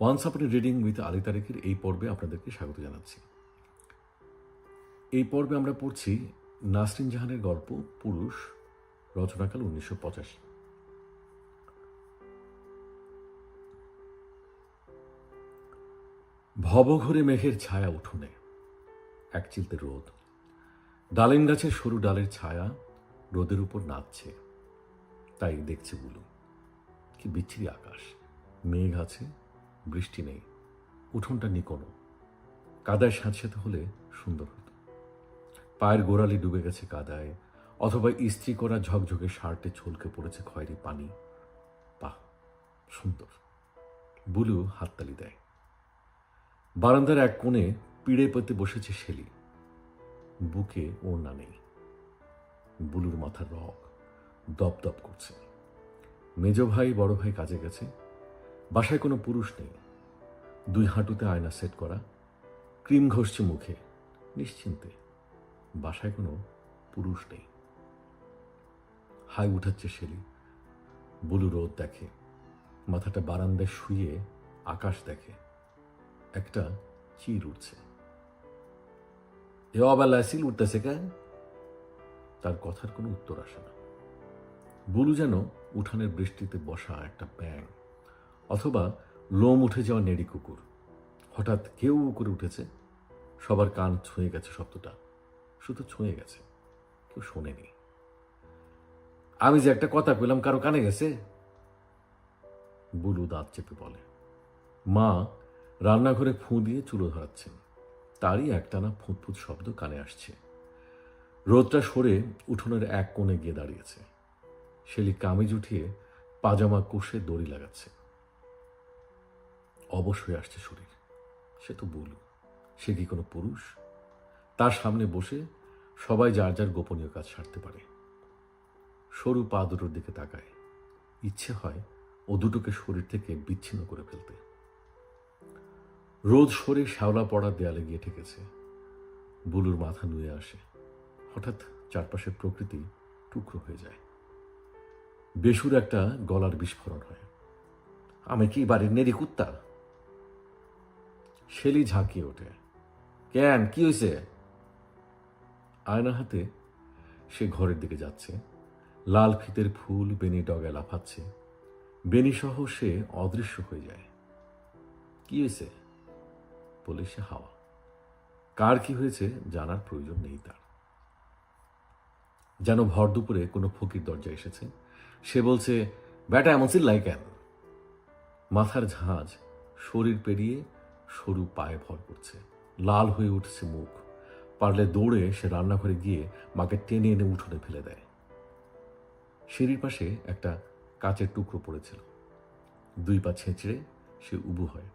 Once upon reading with Ali তারেকের এই পর্বে আপনাদেরকে স্বাগত জানাচ্ছি। এই পর্বে আমরা পড়ছি নাসরিন জাহানের গল্প পুরুষ, রচনাকাল 1985। ভবঘুরে মেঘের ছায়া উঠোনে, এক চিলতে রোদ, ডালিম গাছের সরু ডালের ছায়া রোদের উপর নাচছে। তাই দেখছে বুলু, কি বিচ্ছিরি আকাশ, মেঘ আছে, বৃষ্টি নেই, উঠোনটা নিকোনো, কাদায় স্যাঁতস্যাঁতে হলে সুন্দর হতো। পায়ের গোড়ালি ডুবে গেছে কাদায়, অথবা ইস্ত্রি করা ঝকঝকে শার্টে ছলকে পড়েছে খয়েরি পানি। বাহ, সুন্দর। বুলু হাততালি দেয়। বারান্দার এক কোণে পিড়ে পেতে বসেছে শেলি, বুকে ওড়না নেই। বুলুর মাথার রগ দপদপ করছে। মেজ ভাই বড় ভাই কাজে গেছে, বাসায় কোনো পুরুষ নেই। দুই হাঁটুতে আয়না সেট করা, ক্রিম ঘষছে মুখে, নিশ্চিন্তে। বাসায় কোনো পুরুষ নেই। High উঠাচ্ছে Shelley. বুলু রোদ দেখে, মাথাটা বারান্দায় শুয়ে আকাশ দেখে। একটা চিল উঠছে। এ অবেলায় চিল উঠতেছে কেন? তার কথার কোনো উত্তর আসে না। বুলু যেন উঠানের বৃষ্টিতে বসা একটা ব্যাঙ, অথবা লোম উঠে যাওয়া নেড়ি কুকুর। হঠাৎ কেউ করে উঠেছে। সবার কান ছুঁয়ে গেছে শব্দটা, শুধু ছুঁয়ে গেছে, কেউ শোনেনি। আমি যে একটা কথা কইলাম কারো কানে গেছে? বুলু দাঁত চেপে বলে। মা রান্নাঘরে ফুঁ দিয়ে চুলো ধরাচ্ছেন, তারই একটানা ফুঁতফুঁত শব্দ কানে আসছে। রোদটা সরে উঠোনের এক কোণে গিয়ে দাঁড়িয়েছে। শেলি কামিজ উঠিয়ে পাজামা কষে দড়ি লাগাচ্ছে। অবশ হয়ে আসছে শরীর। সে তো বুলু, সে কি কোনো পুরুষ? তার সামনে বসে সবাই যার যার গোপনীয় কাজ সারতে পারে। সরু পা দুটোর দিকে তাকায়, ইচ্ছে হয় ও দুটোকে শরীর থেকে বিচ্ছিন্ন করে ফেলতে। রোদ সরে শ্যাওলা পড়া দেয়ালে গিয়ে ঠেকেছে। বুলুর মাথা নুয়ে আসে। হঠাৎ চারপাশের প্রকৃতি টুকরো হয়ে যায়। বেসুর একটা গলার বিস্ফোরণ হয়। আমি কি বাড়ির নেড়ি কুত্তা? শেলি ঝাঁকিয়ে ওঠে। কেন, কি হয়েছে? আয়না হাতে সে ঘরের দিকে যাচ্ছে। লাল ফিতের ফুল বেনি ডগায় লাফাচ্ছে। বেনি সহ সে অদৃশ্য হয়ে যায়। কি হয়েছে বলে সে হাওয়া। কার কি হয়েছে জানার প্রয়োজন নেই তার। যেন ভর দুপুরে কোনো ফকির দরজা এসেছে। সে বলছে, ব্যাটা এমন চিল্লাই কেন? মাথার ঝাঁজ শরীর পেরিয়ে সরু পায়ে ভর করছে। লাল হয়ে উঠছে মুখ। পারলে দৌড়ে সে রান্নাঘরে গিয়ে মাকে টেনে এনে উঠোনে ফেলে দেয়। সিঁড়ির পাশে একটা কাচের টুকরো পড়েছিল। দুই পা ছেঁচড়ে সে উবু হয়।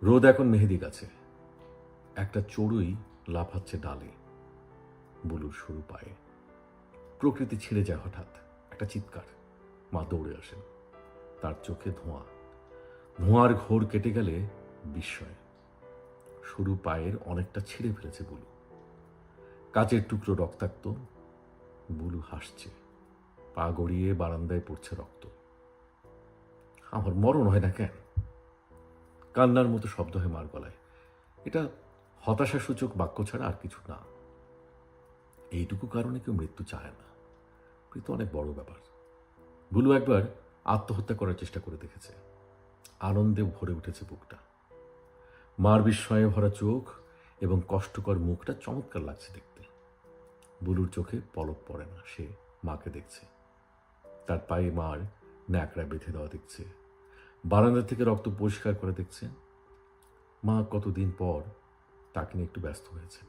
রোদ এখন মেহেদি গাছে। একটা চড়ুই লাফাচ্ছে ডালে বুলুর সরু পায়ে। প্রকৃতি ছেড়ে যায় হঠাৎ। একটা চিৎকার। মা দৌড়ে আসেন। তার চোখে ধোঁয়া। ধোঁয়ার ঘোর কেটে গেলে বিস্ময়। সরু পায়ের অনেকটা ছিঁড়ে ফেলেছে বুলু। কাচের টুকরো রক্তাক্ত। বুলু হাসছে। পা গড়িয়ে বারান্দায় পড়ছে রক্ত। আমার মরণ হয় না কেন? কান্নার মতো শব্দ হয় মার গলায়। এটা হতাশাসূচক বাক্য ছাড়া আর কিছু না। এইটুকু কারণে কেউ মৃত্যু চায় না। মৃত্যু অনেক বড় ব্যাপার। বুলু একবার আত্মহত্যা করার চেষ্টা করে দেখেছে। আনন্দে ভরে উঠেছে বুকটা। মার বিস্ময়ে ভরা চোখ এবং কষ্টকর মুখটা চমৎকার লাগছে দেখতে। বুলুর চোখে পলক পড়ে না। সে মাকে দেখছে। তার পায়ে মার ন্যাকড়া বেঁধে দেওয়া দেখছে। বারান্দা থেকে রক্ত পরিষ্কার করে দেখছে। মা কতদিন পর তাকে নিয়ে একটু ব্যস্ত হয়েছে।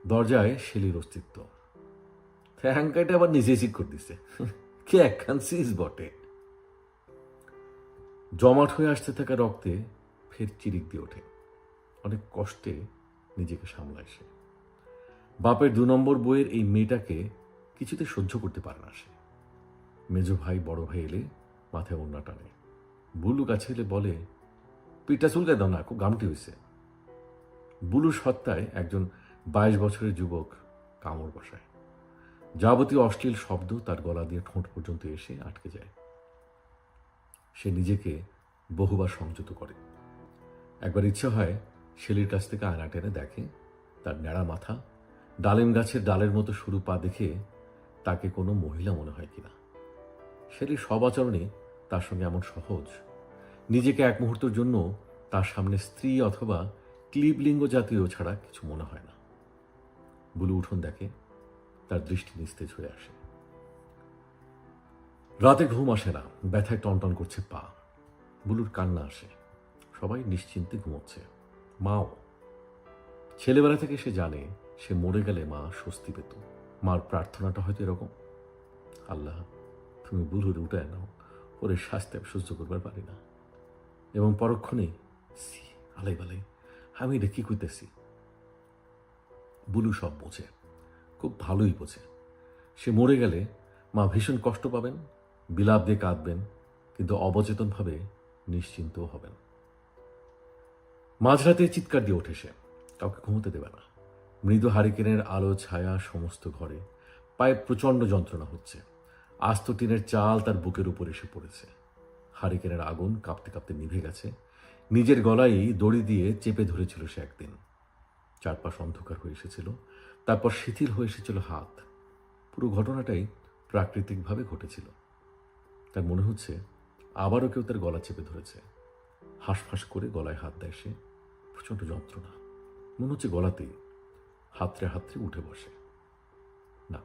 দরজায় শেলির অস্তিত্ব। হ্যাঙ্কাইটা আবার নিজে ঠিক করে দিছে। কে একখান সিজ বটে। জমাট হয়ে আসতে থাকা রক্তে ফের চিরিক দিয়ে ওঠে। অনেক কষ্টে নিজেকে সামলায় সে। বাপের 2 নম্বর বইয়ের এই মেয়েটাকে কিছুতে সহ্য করতে পারে না সে। মেজ ভাই বড় ভাই এলে মাথায় ওড়না টানে। বুলু কাছে এলে বলে, পিঠটা চুলকায় দাও না, খুব গামটি হয়েছে। বুলু সত্তায় একজন 22 বছরের যুবক কামড় বসায়। যাবতীয় অশ্লীল শব্দ তার গলা দিয়ে ঠোঁট পর্যন্ত এসে আটকে যায়। সে নিজেকে বহুবার সংযত করে। একবার ইচ্ছে হয় শেলির কাছ থেকে আয়না টেনে দেখে তার ন্যাড়া মাথা, ডালিম গাছের ডালের মতো সরু পা দেখে তাকে কোনো মহিলা মনে হয় কিনা। শেলির সব আচরণে তার সঙ্গে এমন সহজ, নিজেকে এক মুহূর্তের জন্য তার সামনে স্ত্রী অথবা ক্লিবলিঙ্গ জাতীয় ছাড়া কিছু মনে হয় না। বুলু উঠোন দেখে, তার দৃষ্টি নিস্তেজ হয়ে আসে। রাতে ঘুম আসে না, ব্যথায় টনটন করছে পা। বুলুর কান্না আসে, সবাই নিশ্চিন্তে ঘুমোচ্ছে, মাও। ছেলেবেলা থেকে সে জানে সে মরে গেলে মা স্বস্তি পেত। মার প্রার্থনাটা হয়তো এরকম, আল্লাহ তুমি বুলুর উঠে নাও, ওরে শাস্তি আমি সহ্য করবার পারি না। এবং পরক্ষণে সি আলাই বালাই, আমি এটা কি করতেছি। বুলু সব বোঝে, খুব ভালোই বোঝে। সে মরে গেলে মা ভীষণ কষ্ট পাবেন, বিলাপ দিয়ে কাঁদবেন, কিন্তু অবচেতনভাবে নিশ্চিন্তও হবেন। মাঝরাতে চিৎকার দিয়ে ওঠে সে, কাউকে ঘুমোতে দেবে না। মৃদু হারিকেনের আলো ছায়া সমস্ত ঘরে, পায়ে প্রচণ্ড যন্ত্রণা হচ্ছে। আস্ত টিনের চাল তার বুকের উপর এসে পড়েছে। হারিকেনের আগুন কাঁপতে কাঁপতে নিভে গেছে। নিজের গলায় দড়ি দিয়ে চেপে ধরেছিল সে একদিন। চারপাশ অন্ধকার হয়ে এসেছিল, তারপর শিথিল হয়ে এসেছিল হাত। পুরো ঘটনাটাই প্রাকৃতিকভাবে ঘটেছিল। তার মনে হচ্ছে আবারও কেউ তার গলা চেপে ধরেছে। হাঁসফাঁস করে গলায় হাত দেয় সে, প্রচণ্ড যন্ত্রণা, মনে হচ্ছে গলাতেই। হাতড়ে হাতড়ে উঠে বসে, না,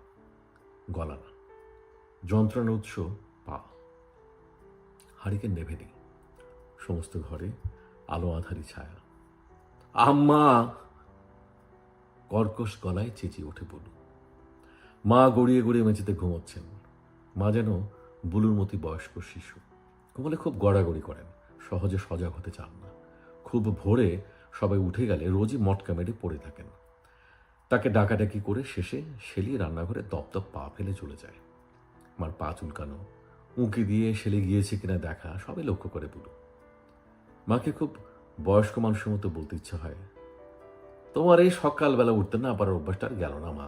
গলা না, যন্ত্রণার উৎস পা। হারিকেন নেভে নেই, সমস্ত ঘরে আলো আধারি ছায়া। আম্মা, কর্কশ গলায় চেঁচিয়ে উঠে বুলু। মা গড়িয়ে গড়িয়ে মেঝেতে ঘুমোচ্ছেন। মা যেন বুলুর মতো বয়স্ক শিশু, ঘুমলে খুব গড়াগড়ি করেন, সহজে সজাগ হতে চান না। খুব ভোরে সবাই উঠে গেলে রোজই মটকা মেরে পড়ে থাকেন। তাকে ডাকাডাকি করে শেষে শেলি রান্নাঘরে দপদপ পা ফেলে চলে যায়। মার পা চুলকানো, উঁকি দিয়ে শেলি গিয়েছে কিনা দেখা সবাই লক্ষ্য করে বুলু। মাকে খুব বয়স্ক মানুষের মতো বলতে ইচ্ছে হয়, তোমার এই সকালবেলা উঠতে না পারার অভ্যাসটা আর গেল না মা।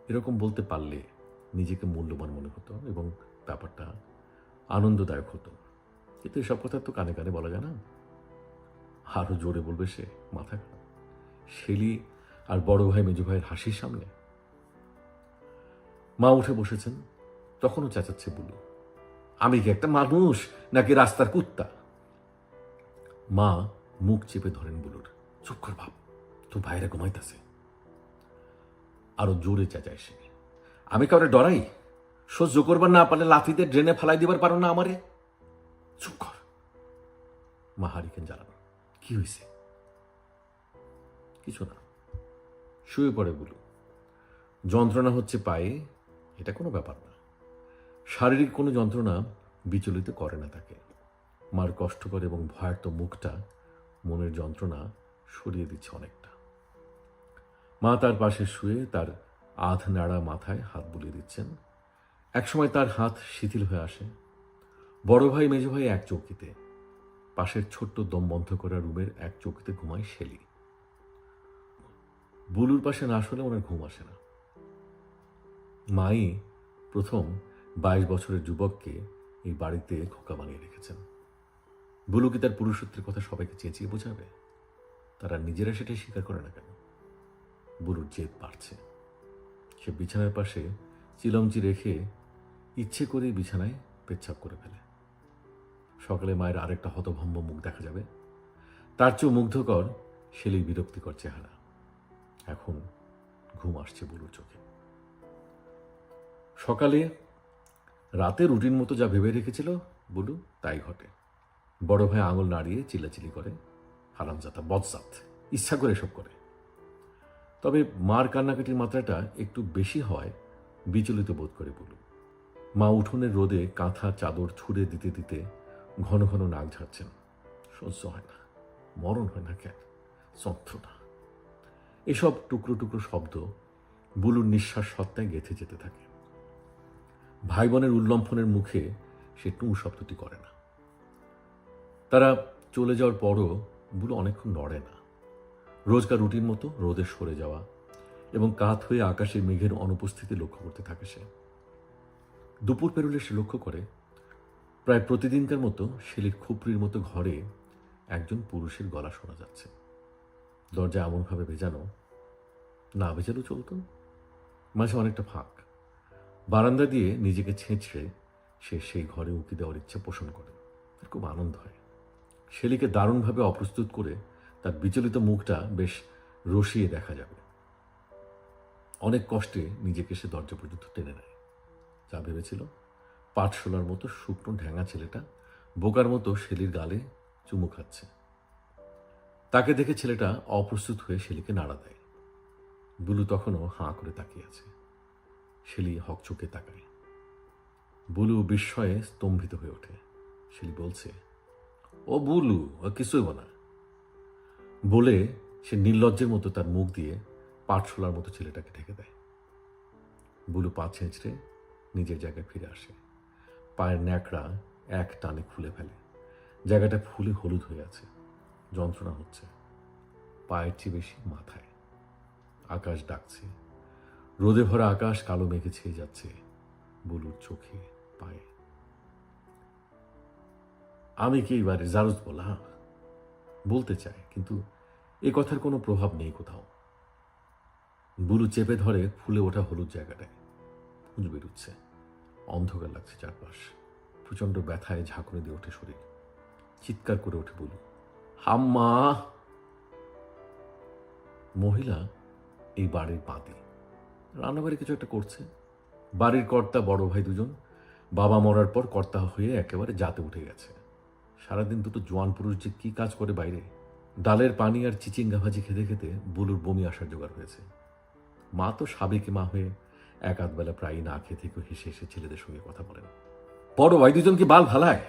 এরকম বলতে পারলে নিজেকে মূল্যবান মনে হতো এবং ব্যাপারটা আনন্দদায়ক হতো। কিন্তু এসব কথা তো কানে কানে বলা যায় না। আরো জোরে বলবে সে, মাথা খারাপ। শেলি আর বড় ভাই মেজো ভাইয়ের হাসির সামনে। মা উঠে বসেছেন, তখনও চেঁচাচ্ছে বুলু, আমি কি একটা মানুষ নাকি রাস্তার কুত্তা? মা মুখ চেপে ধরেন বুলুর, চুপ কর বাপ, তোর ভাইরা ঘুমাইতেছে। আরো জোরে চেঁচায় সে, আমি কাউরে ডরাই? সহ্য করবার না পারলে লাথিতে ড্রেনে ফেলাই দিবার পারো না আমারে? চুপ কর। মা হারিকেন জ্বালানো, কি হয়েছে? কিছু না। শুয়ে পড়ে বুলু। যন্ত্রণা হচ্ছে পায়ে, এটা কোনো ব্যাপার না। শারীরিক কোনো যন্ত্রণা বিচলিত করে না তাকে। মার কষ্টকর এবং ভয়ার্ত মুখটা মনের যন্ত্রণা সরিয়ে দিচ্ছে অনেকটা। মা তার পাশে শুয়ে তার আধ নাড়া মাথায় হাত বুলিয়ে দিচ্ছেন। একসময় তার হাত শিথিল হয়ে আসে। বড় ভাই মেজো ভাই এক চৌকিতে, পাশের ছোট্ট দম বন্ধ করা রুমের এক চৌকিতে ঘুমায় শেলি। বুলুর পাশে না শুলে ওনার ঘুম আসে না। মাই প্রথম 22 বছরের যুবককে এই বাড়িতে খোকা বানিয়ে রেখেছেন। বুলু কি তার পুরুষত্বের কথা সবাইকে চেঁচিয়ে বোঝাবে? তারা নিজেরা সেটাই স্বীকার করে না কেন? বুলুর জেদ বাড়ছে। সে বিছানার পাশে চিলমচি রেখে ইচ্ছে করেই বিছানায় পেচ্ছাপ করে ফেলে। সকালে মায়ের আরেকটা হতভম্ব মুখ দেখা যাবে। তার চেয়েও মুগ্ধকর শেলির বিরক্তিকর চেহারা। এখন ঘুম আসছে বুলুর চোখে। সকালে রাতে রুটিন মতো যা ভেবে রেখেছিল বুলু, তাই ঘটে। বড় ভাই আঙুল নাড়িয়ে চিল্লাচিল্লি করে, হারামজাদা বজ্জাত, ইচ্ছা করে এসব করে। তবে মার কান্নাকাটির মাত্রাটা একটু বেশি হয় বিচলিত বোধ করে বুলু। মা উঠোনের রোদে কাঁথা চাদর ছুঁড়ে দিতে দিতে ঘন ঘন নাক ঝাড়ছেন। সহ্য হয় না, মরণ হয় না কেন, যন্ত্রণা। এসব টুকরো টুকরো শব্দ বুলুর নিঃশ্বাস সত্তায় গেঁথে যেতে থাকে। ভাই বোনের উল্লম্ফনের মুখে সে টুঁ শব্দটি করে না। তারা চলে যাওয়ার পরও বুলু অনেকক্ষণ নড়ে না। রোজকার রুটিন মতো রোদে সরে যাওয়া এবং কাত হয়ে আকাশে মেঘের অনুপস্থিতি লক্ষ্য করতে থাকে সে। দুপুর পেরোলে সে লক্ষ্য করে প্রায় প্রতিদিনকার মতো শেলির খুপড়ির মতো ঘরে একজন পুরুষের গলা শোনা যাচ্ছে। দরজা এমনভাবে ভেজানো, না ভেজালেও চলত। মাঝে অনেকটা ফাঁক। বারান্দা দিয়ে নিজেকে ছেঁচড়ে সে সেই ঘরে উঁকি দেওয়ার ইচ্ছে পোষণ করে। তার খুব আনন্দ হয়। শেলিকে দারুণভাবে অপ্রস্তুত করে তার বিচলিত মুখটা বেশ রসিয়ে দেখা যাবে। অনেক কষ্টে নিজেকে সে দরজা পর্যন্ত টেনে নেয়। যা ভেবেছিল, পাটশোলার মতো শুকনো ঢ্যাঙা ছেলেটা বোকার মতো শেলির গালে চুমু খাচ্ছে। তাকে দেখে ছেলেটা অপ্রস্তুত হয়ে শেলিকে নাড়া দেয়। বুলু তখনও হাঁ করে তাকিয়ে আছে। শেলি হকচকে তাকায়। বুলু বিস্ময়ে স্তম্ভিত হয়ে ওঠে। শেলি বলছে, ও বুলু, ও কিছুই না বলে সে নির্লজ্জের মতো তার মুখ দিয়ে পাটশোলার মতো ছেলেটাকে ঢেকে দেয়। বুলু পা ছেঁচড়ে নিজের জায়গায় ফিরে আসে। পায়ের ন্যাকড়া এক টানে খুলে ফেলে। জায়গাটা ফুলে হলুদ হয়ে আছে। যন্ত্রণা হচ্ছে। পায়ের চেয়ে বেশি মাথায়। আকাশ ডাকছে। রোদে ভরা আকাশ কালো মেঘে ছেয়ে যাচ্ছে বুলুর চোখে, পায়ে। আমি কি এবারে জারজ বলা বলতে চায়, কিন্তু এ কথার কোনো প্রভাব নেই কোথাও। বুলু চেপে ধরে ফুলে ওঠা হলুদ জায়গাটায়। পুঁজ বেরুচ্ছে। অন্ধকার লাগছে চারপাশ। প্রচণ্ড ব্যথায় ঝাঁকুনি দিয়ে ওঠে শরীর। চিৎকার করে ওঠে বুলু, হাম্মা। মহিলা এই বাড়ির বাদী। রান্নাবাড়ি কিছু একটা করছে। বাড়ির কর্তা বড় ভাই দুজন বাবা মরার পর কর্তা হয়ে একেবারে জাতে উঠে গেছে। সারাদিন দুটো জোয়ান পুরুষ যে কি কাজ করে বাইরে। ডালের পানি আর চিচিঙ্গা ভাজি খেতে খেতে বুলুর বমি আসার জোগাড় হয়েছে। মা তো সাবেকি মা হয়ে এক আধ বেলা প্রায় না খেয়ে থেকেও হেসে হেসে ছেলেদের সঙ্গে কথা বলেন। বড় ভাই দুজন কি বাল ভালায়,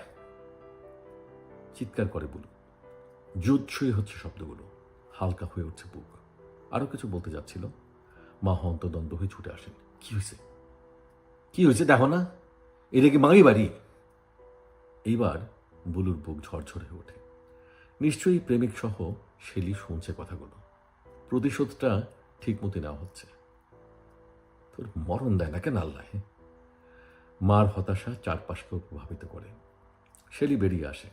চিৎকার করে বুলু। জুৎসই হচ্ছে শব্দগুলো। হালকা হয়ে উঠছে বুক। আরো কিছু বলতে যাচ্ছিল, মা হন্তদন্ত হয়ে ছুটে আসেন। কি হয়েছে, কি হয়েছে দেখো না, এটা কি মামি বাড়ি? এইবার বুলুর বুক ঝরঝরে হয়ে ওঠে। নিশ্চয়ই প্রেমিক সহ শেলি শুনছে কথাগুলো। প্রতিশোধটা ঠিক মতো নেওয়া হচ্ছে। তোর মরণ দেয় না কেন আল্লাহ? মার হতাশা চারপাশকেও প্রভাবিত করে। শেলি বেরিয়ে আসে।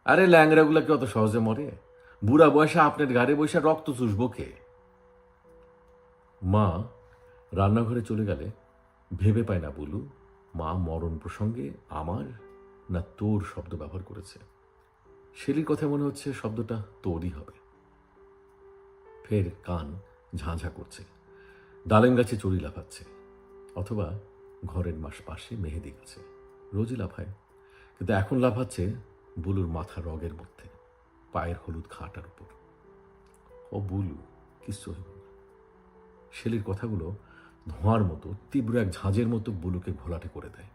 আরে ল্যাংরাগুলা কি অত সহজে মরে? বুড়া বয়সে আপনার গাড়ি বসে রক্ত চুষবো কে? মা রান্নাঘরে চলে গেলে ভেবে পায় না বুলু মা মরণ প্রসঙ্গে আমার না তোর শব্দ ব্যবহার করেছে। শেলির কথা মনে হচ্ছে শব্দটা তোরই হবে। ফের কান ঝাঁঝা করছে। ডালিম গাছে চড়ি লাফাচ্ছে, অথবা ঘরের পাশে মেহেদি গাছে। রোজই লাফায়, কিন্তু এখন লাফাচ্ছে বুলুর মাথা রগের মধ্যে, পায়ের হলুদ খাটার উপর। ও বুলু, কিচ্ছু হইব না। শেলির কথাগুলো ধোঁয়ার মতো, তীব্র এক ঝাঁঝের মতো বুলুকে ঘোলাটে করে দেয়।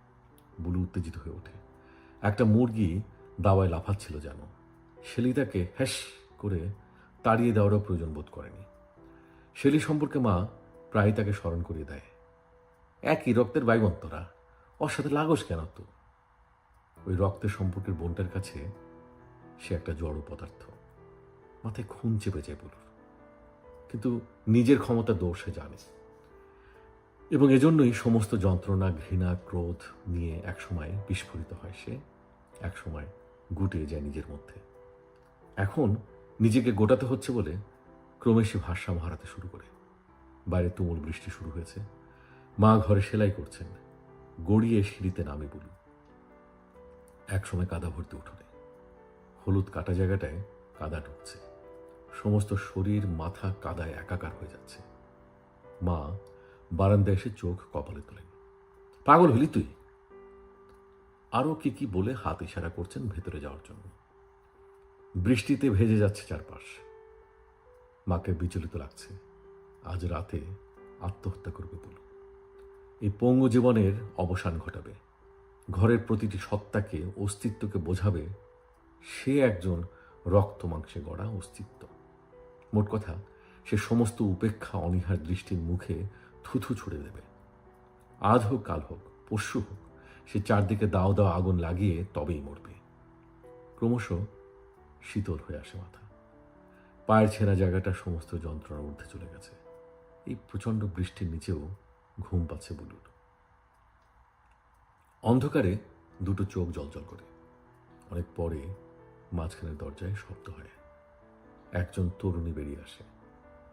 বুলু উত্তেজিত হয়ে ওঠে। একটা মুরগি দাওয়ায় লাফাচ্ছিল যেন। শেলি তাকে হ্যাস করে তাড়িয়ে দেওয়ারও প্রয়োজন বোধ করেনি। শেলি সম্পর্কে মা প্রায় তাকে স্মরণ করিয়ে দেয়। একই রক্তের বাইবন্তরা, ওর সাথে লাগোস কেন তো? ওই রক্তের সম্পর্কের বোনটার কাছে সে একটা জড় পদার্থ। মাথায় খুন চেপে যায় বুলুর। কিন্তু নিজের ক্ষমতা দোষ সে জানে, এবং এজন্যই সমস্ত যন্ত্রণা, ঘৃণা, ক্রোধ নিয়ে একসময় বিস্ফোরিত হয় সে, একসময় গুটিয়ে যায় নিজের মধ্যে। এখন নিজেকে গোটাতে হচ্ছে বলে ক্রমে সে ভারসাম্য হারাতে শুরু করে। বাইরে তুমুল বৃষ্টি শুরু হয়েছে। মা ঘরে সেলাই করছেন। গড়িয়ে সিঁড়িতে নামে বুলু। একসময় কাদা ভর্তি উঠোনে। হলুদ কাটা জায়গাটায় কাদা ঢুকছে। সমস্ত শরীর, মাথা কাদায় একাকার হয়ে যাচ্ছে। মা বারান্দায় এসে চোখ কপালে তোলেন। পাগল হলি তুই? আরো কি কি বলে হাত ইশারা করছেন ভেতরে যাওয়ার জন্য। বৃষ্টিতে ভেজে যাচ্ছে চারপাশ। মাকে বিচলিত লাগছে। আজ রাতে আত্মহত্যা করবে বলু। এই পঙ্গু জীবনের অবসান ঘটাবে। ঘরের প্রতিটি সত্তাকে, অস্তিত্বকে বোঝাবে সে একজন রক্ত মাংসে গড়া অস্তিত্ব। মোট কথা, সে সমস্ত উপেক্ষা অনীহার দৃষ্টির মুখে থুথু ছুড়ে দেবে। আজ হোক, কাল হোক, পরশু হোক, সে চারদিকে দাও দাও আগুন লাগিয়ে তবেই মরবে। ক্রমশ শীতল হয়ে আসে মাথা। পায়ের ছেঁড়া জায়গাটা সমস্ত যন্ত্রণার ঊর্ধ্বে চলে গেছে। এই প্রচণ্ড বৃষ্টির নিচেও ঘুম পাচ্ছে বুলুর। অন্ধকারে দুটো চোখ জ্বলজ্বল করে। অনেক পরে মাঝখানের দরজায় শব্দ হয়। একজন তরুণী বেরিয়ে আসে।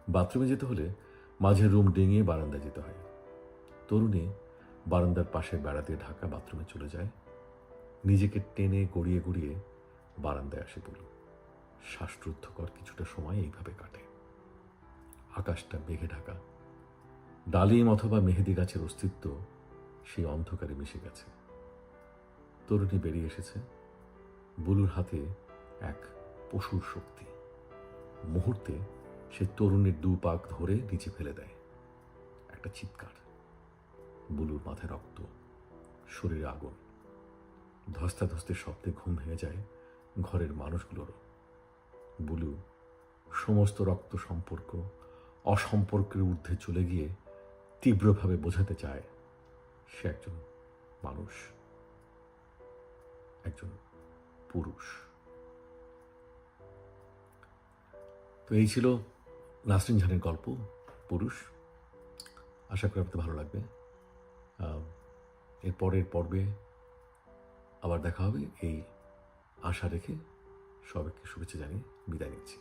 বাথরুমে যেতে হলে মাঝের রুম ডিঙিয়ে বারান্দায় যেতে হয়। তরুণী বারান্দার পাশে বেড়া দিয়ে ঢাকা বাথরুমে চলে যায়। নিজেকে টেনে গড়িয়ে গড়িয়ে বারান্দায় আসে বুলু। শ্বাসরুদ্ধকর কিছুটা সময় এইভাবে কাটে। আকাশটা মেঘে ঢাকা। ডালিম অথবা মেহেদি গাছের অস্তিত্ব সেই অন্ধকারে মিশে গেছে। তরুণী বেরিয়ে এসেছে। বুলুর হাতে এক পশুর শক্তি। মুহূর্তে সে তরুণীর দু পাক ধরে নিচে ফেলে দেয়। একটা চিৎকার। বুলুর মাথায় রক্ত, শরীরে আগুন। ধস্তাধস্তির শব্দে ঘুম ভেঙে যায় ঘরের মানুষগুলোরও। বুলু সমস্ত রক্ত সম্পর্ক অসম্পর্কের ঊর্ধ্বে চলে গিয়ে তীব্রভাবে বোঝাতে চায় সে একজন মানুষ, একজন পুরুষ। তো এই ছিল নাসরিন জাহানের গল্প পুরুষ। আশা করি আপনাদের ভালো লাগবে। এর পরের পর্বে আবার দেখা হবে এই আশা রেখে সবাইকে শুভেচ্ছা জানিয়ে বিদায় নিচ্ছি।